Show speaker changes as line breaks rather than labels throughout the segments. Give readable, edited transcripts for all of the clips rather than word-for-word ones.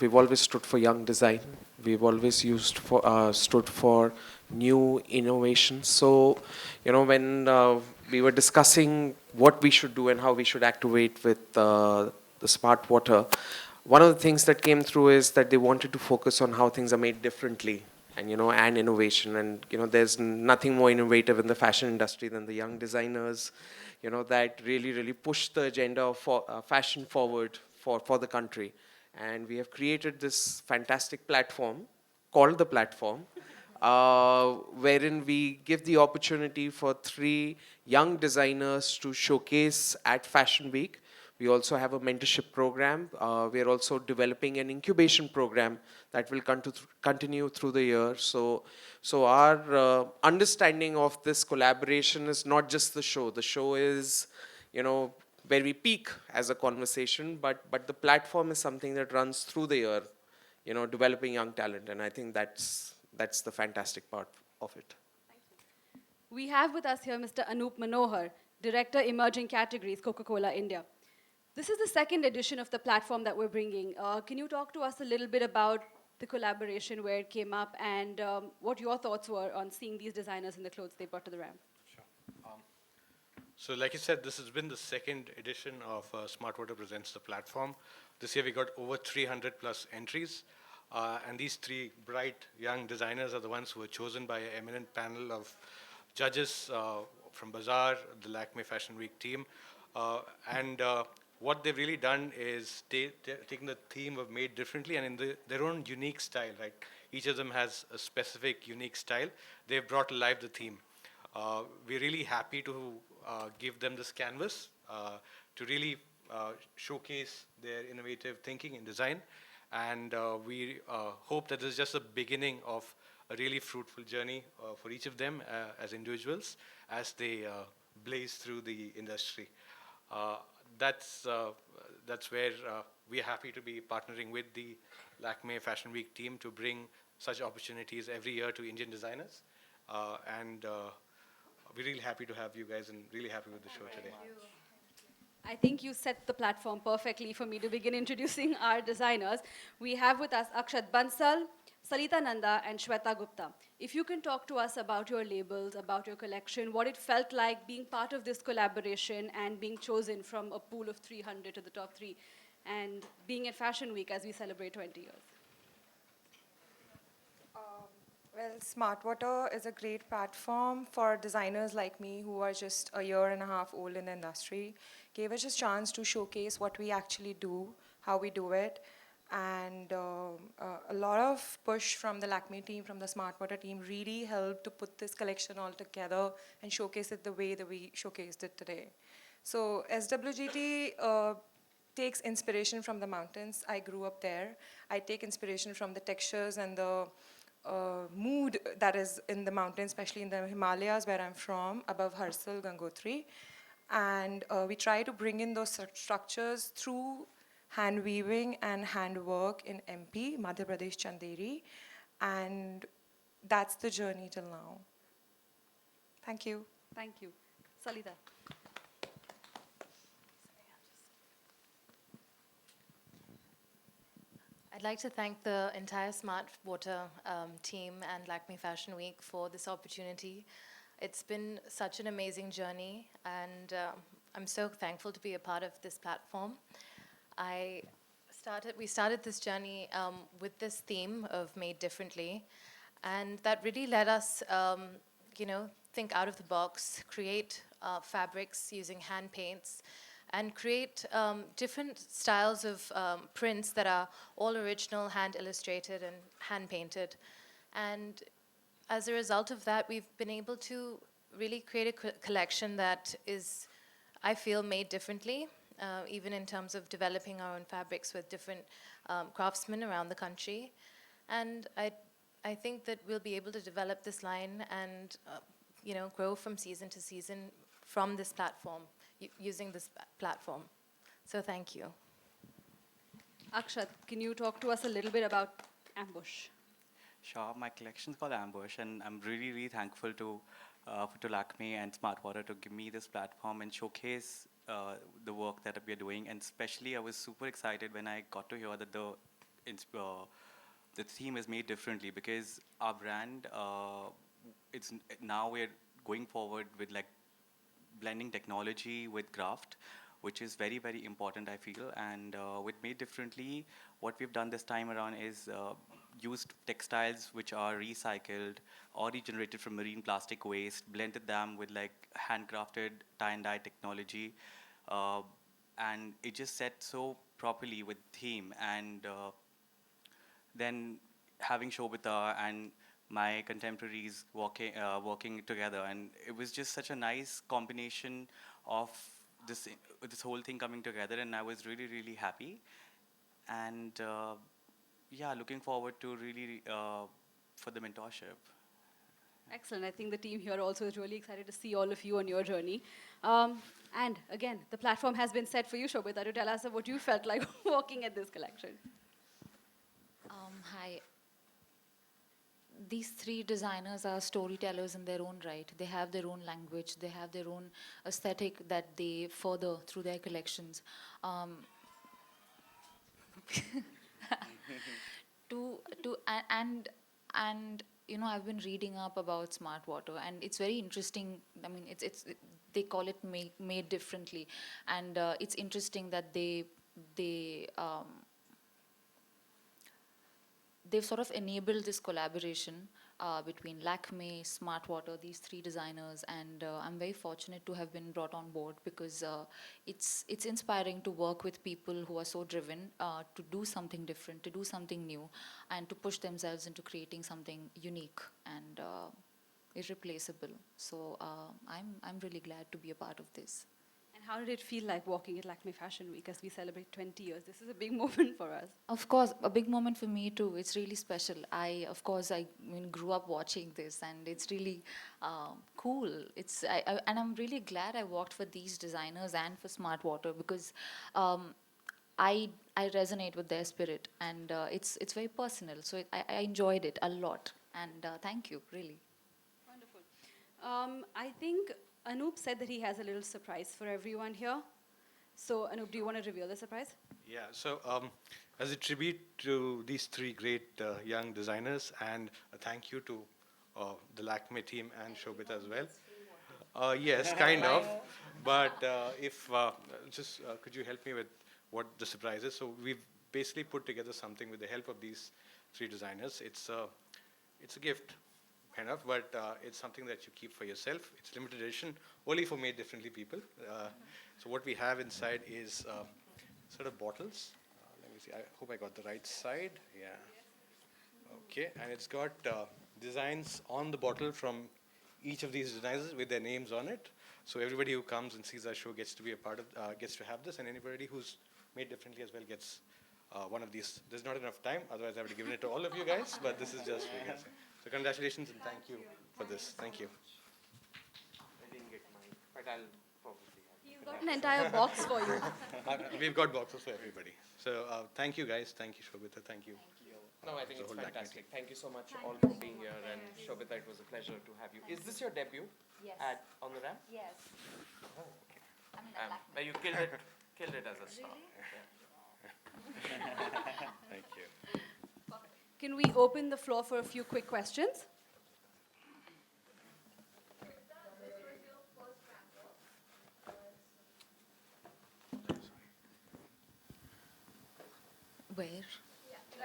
We've always stood for young design. We've always stood for new innovations. So, when we were discussing what we should do and how we should activate with the smart water, one of the things that came through is that they wanted to focus on how things are made differently, and innovation. And there's nothing more innovative in the fashion industry than the young designers, that really push the agenda of fashion forward for the country. And we have created this fantastic platform called the platform, wherein we give the opportunity for three young designers to showcase at Fashion Week. We also have a mentorship program. We are also developing an incubation program that will continue through the year. So our understanding of this collaboration is not just the show. The show is, where we peak as a conversation, but the platform is something that runs through the year, developing young talent. And I think that's the fantastic part of it.
We have with us here Mr. Anup Manohar, Director Emerging Categories, Coca-Cola India. This is the second edition of the platform that we're bringing. Can you talk to us a little bit about the collaboration, where it came up, and what your thoughts were on seeing these designers in the clothes they brought to the ramp?
Sure. So like you said, this has been the second edition of Smart Water Presents the Platform. This year we got over 300 plus entries. And these three bright young designers are the ones who were chosen by an eminent panel of judges from Bazaar, the Lakmé Fashion Week team. And what they've really done is taken the theme of made differently and in their own unique style, right? Each of them has a specific unique style. They've brought alive the theme. We're really happy to give them this canvas to really showcase their innovative thinking in design. And we hope that this is just the beginning of a really fruitful journey for each of them as individuals as they blaze through the industry. That's where we are happy to be partnering with the Lakmé Fashion Week team to bring such opportunities every year to Indian designers. And we're really happy to have you guys and really happy with the show today.
I think you set the platform perfectly for me to begin introducing our designers. We have with us Akshat Bansal, Salita Nanda, and Shweta Gupta. If you can talk to us about your labels, about your collection, what it felt like being part of this collaboration and being chosen from a pool of 300 to the top three, and being at Fashion Week as we celebrate 20 years.
Well, Smart Water is a great platform for designers like me who are just a year and a half old in the industry. Gave us a chance to showcase what we actually do, how we do it, and a lot of push from the Lakmé team, from the Smart Water team, really helped to put this collection all together and showcase it the way that we showcased it today. So SWGT takes inspiration from the mountains. I grew up there. I take inspiration from the textures and the mood that is in the mountains, especially in the Himalayas where I'm from, above Harsal, Gangotri. And we try to bring in those structures through hand weaving and handwork in MP, Madhya Pradesh, Chanderi. And that's the journey till now. Thank you.
Thank you. Salita.
I'd like to thank the entire Smart Water team and Lakmé Fashion Week for this opportunity. It's been such an amazing journey, and I'm so thankful to be a part of this platform. I We started this journey with this theme of Made Differently, and that really let us, think out of the box, create fabrics using hand paints, and create different styles of prints that are all original, hand illustrated and hand painted. And as a result of that, we've been able to really create a collection that is, I feel, made differently, even in terms of developing our own fabrics with different craftsmen around the country. And I think that we'll be able to develop this line and, grow from season to season from this platform, using this platform. So thank you.
Akshat, can you talk to us a little bit about Ambush?
Sure, my collection's called Ambush, and I'm really, really thankful to Lakmé and Smartwater to give me this platform and showcase the work that we are doing. And especially, I was super excited when I got to hear that the theme is made differently, because our brand, now we're going forward with like blending technology with craft, which is very, very important, I feel. And with Made Differently, what we've done this time around is used textiles which are recycled or regenerated from marine plastic waste, blended them with like handcrafted tie and dye technology, and it just set so properly with theme. And then having Shobhita and my contemporaries working together, and it was just such a nice combination of this whole thing coming together, and I was really, really happy. And yeah, looking forward to really for the mentorship.
Excellent. I think the team here also is really excited to see all of you on your journey. And again, the platform has been set for you, Shobhita, to tell us what you felt like working at this collection.
Hi. These three designers are storytellers in their own right. They have their own language. They have their own aesthetic that they further through their collections. And I've been reading up about smart water, and it's very interesting. I mean, they call it made differently, and it's interesting that they've sort of enabled this collaboration between Lakmé, Smartwater, these three designers, and I'm very fortunate to have been brought on board, because it's inspiring to work with people who are so driven to do something different, to do something new, and to push themselves into creating something unique and irreplaceable. So I'm really glad to be a part of this.
And how did it feel like walking at Lakmé Fashion Week as we celebrate 20 years? This is a big moment for us.
Of course, a big moment for me too. It's really special. I grew up watching this, and it's really cool. And I'm really glad I walked for these designers and for Smartwater, because I resonate with their spirit, and it's very personal. So I enjoyed it a lot, and thank you, really.
Wonderful. I think Anoop said that he has a little surprise for everyone here. So, Anoop, do you want to reveal the surprise?
Yeah, so as a tribute to these three great young designers, and a thank you to the Lakmé team and Shobhita as well. Yes, kind of. But could you help me with what the surprise is? So we've basically put together something with the help of these three designers. It's a gift, kind of, but it's something that you keep for yourself. It's limited edition, only for Made Differently people. So what we have inside is sort of bottles. Let me see, I hope I got the right side. Yeah. Okay, and it's got designs on the bottle from each of these designers with their names on it. So everybody who comes and sees our show gets to be a part of, gets to have this, and anybody who's Made Differently as well gets one of these. There's not enough time, otherwise I would have given it to all of you guys, but this is just for you guys. So congratulations and thank you for this. Thank you.
I didn't get mine, but I'll probably have
He's got an entire box for you.
We've got boxes for everybody. So thank you guys. Thank you, Shobhita. Thank you.
No, I think
the
it's
whole Lakmé
fantastic.
team.
Thank you so much all for being here, and Shobhita, it was a pleasure to have you. Is this your debut
Yes.
on the ramp?
Yes.
Oh, okay.
I mean,
But you killed it as a star.
Thank you.
Can we open the floor for a few quick questions?
Where?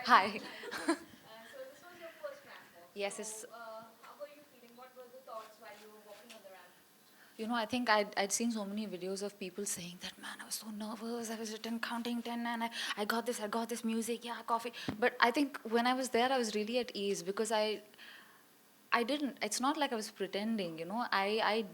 Hi.
So this was your first ramp walk.
Yes, it's,
How were you feeling? What were the thoughts while you were walking on the ramp?
you know, I think I'd seen so many videos of people saying that, man, I was so nervous. I was written counting 10 and I got this music, yeah, coffee. But I think when I was there, I was really at ease because I didn't, it's not like I was pretending, you know. I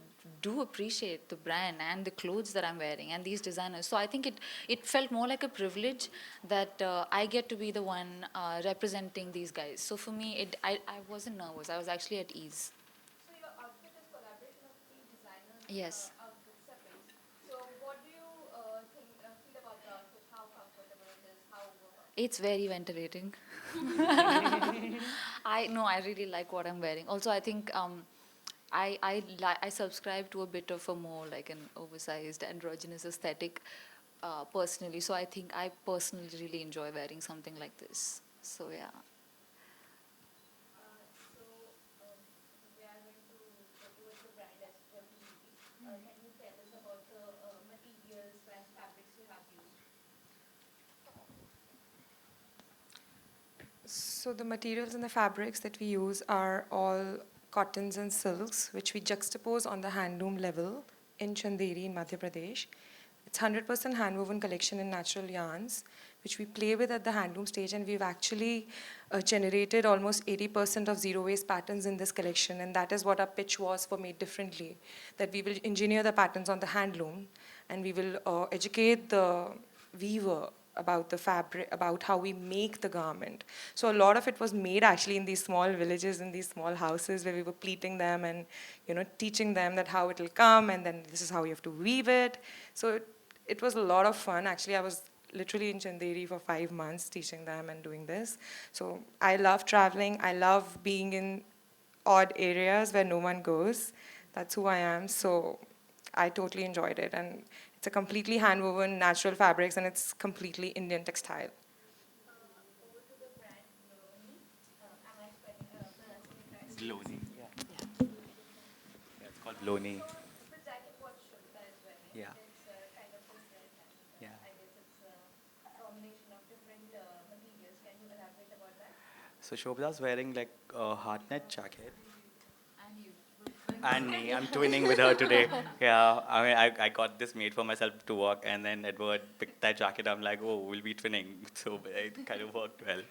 do appreciate the brand and the clothes that I'm wearing and these designers. So I think it felt more like a privilege that I get to be the one representing these guys. So for me, I wasn't nervous. I was actually at ease.
So your outfit is collaboration of three designers.
Yes.
Outfit separates. So what do you feel about the outfit? How comfortable it is? How
It's very ventilating. I really like what I'm wearing. Also, I think I subscribe to a bit of a more like an oversized androgynous aesthetic personally. So I think I personally really enjoy wearing something like this. So yeah.
So we are going to go towards the brand as definitely. Can you tell us about the materials and fabrics you have used?
So the materials and the fabrics that we use are all cottons and silks, which we juxtapose on the handloom level in Chanderi in Madhya Pradesh. It's 100% handwoven collection in natural yarns, which we play with at the handloom stage, and we've actually generated almost 80% of zero waste patterns in this collection, and that is what our pitch was for Made Differently, that we will engineer the patterns on the handloom, and we will educate the weaver about the fabric, about how we make the garment. So a lot of it was made actually in these small villages, in these small houses where we were pleating them and, you know, teaching them that how it will come and then this is how you have to weave it. So it was a lot of fun. Actually, I was literally in Chanderi for 5 months teaching them and doing this. So I love traveling. I love being in odd areas where no one goes. That's who I am. So I totally enjoyed it. And it's a completely hand-woven natural fabrics, and it's completely Indian textile.
Over to the brand Baloni. Am I pronouncing it right?
Baloni. Yeah, it's called Baloni.
The jacket what Shobhita is wearing.
Yeah.
It's kind of different and
Yeah.
I guess it's a combination of different materials. Can you elaborate about that?
So Shobhita's wearing like a hardnet jacket.
And you.
And me, I'm twinning with her today. Yeah, I mean, I got this made for myself to work, and then Edward picked that jacket. I'm like, oh, we'll be twinning. So it kind of worked well.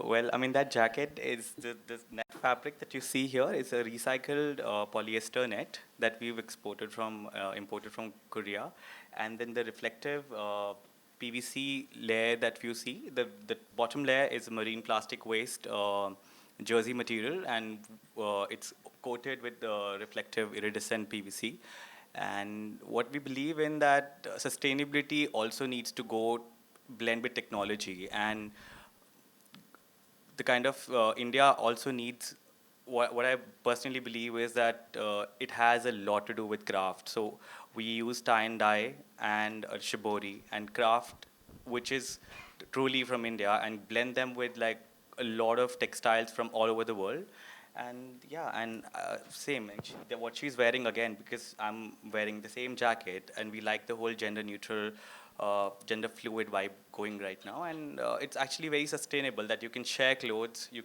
Well, I mean, that jacket is this net fabric that you see here is a recycled polyester net that we've imported from Korea, and then the reflective PVC layer that you see, the bottom layer is marine plastic waste. Jersey material, and it's coated with reflective iridescent PVC. And what we believe in that sustainability also needs to go blend with technology, and the kind of India also needs what I personally believe is that it has a lot to do with craft. So we use tie and dye and shibori and craft, which is truly from India, and blend them with like a lot of textiles from all over the world. And yeah, and same, and what she's wearing again, because I'm wearing the same jacket, and we like the whole gender neutral, gender fluid vibe going right now, and it's actually very sustainable that you can share clothes. You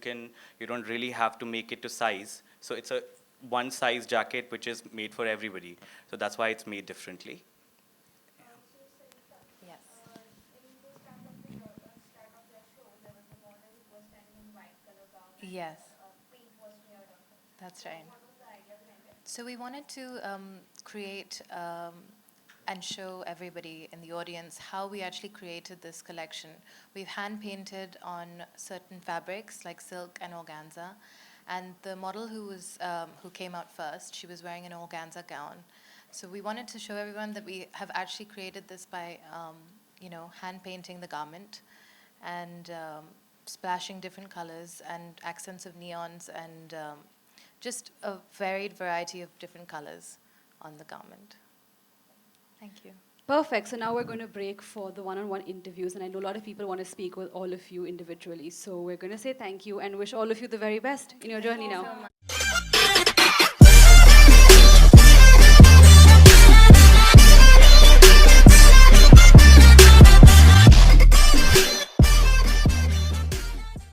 don't really have to make it to size. So it's a one size jacket which is made for everybody. So that's why it's made differently.
Yes.
In the start of your show, there was a model who was standing in white color gown.
Yes,
Paint was smeared on her.
that's right.
What was the idea behind it?
So we wanted to create and show everybody in the audience how we actually created this collection. We've hand painted on certain fabrics like silk and organza, and the model who came out first, she was wearing an organza gown. So we wanted to show everyone that we have actually created this by hand painting the garment and splashing different colors and accents of neons and just a varied variety of different colors on the garment. Thank you.
Perfect. So now we're going to break for the one-on-one interviews, and I know a lot of people want to speak with all of you individually. So we're going to say thank you and wish all of you the very best in your journey now.
So much.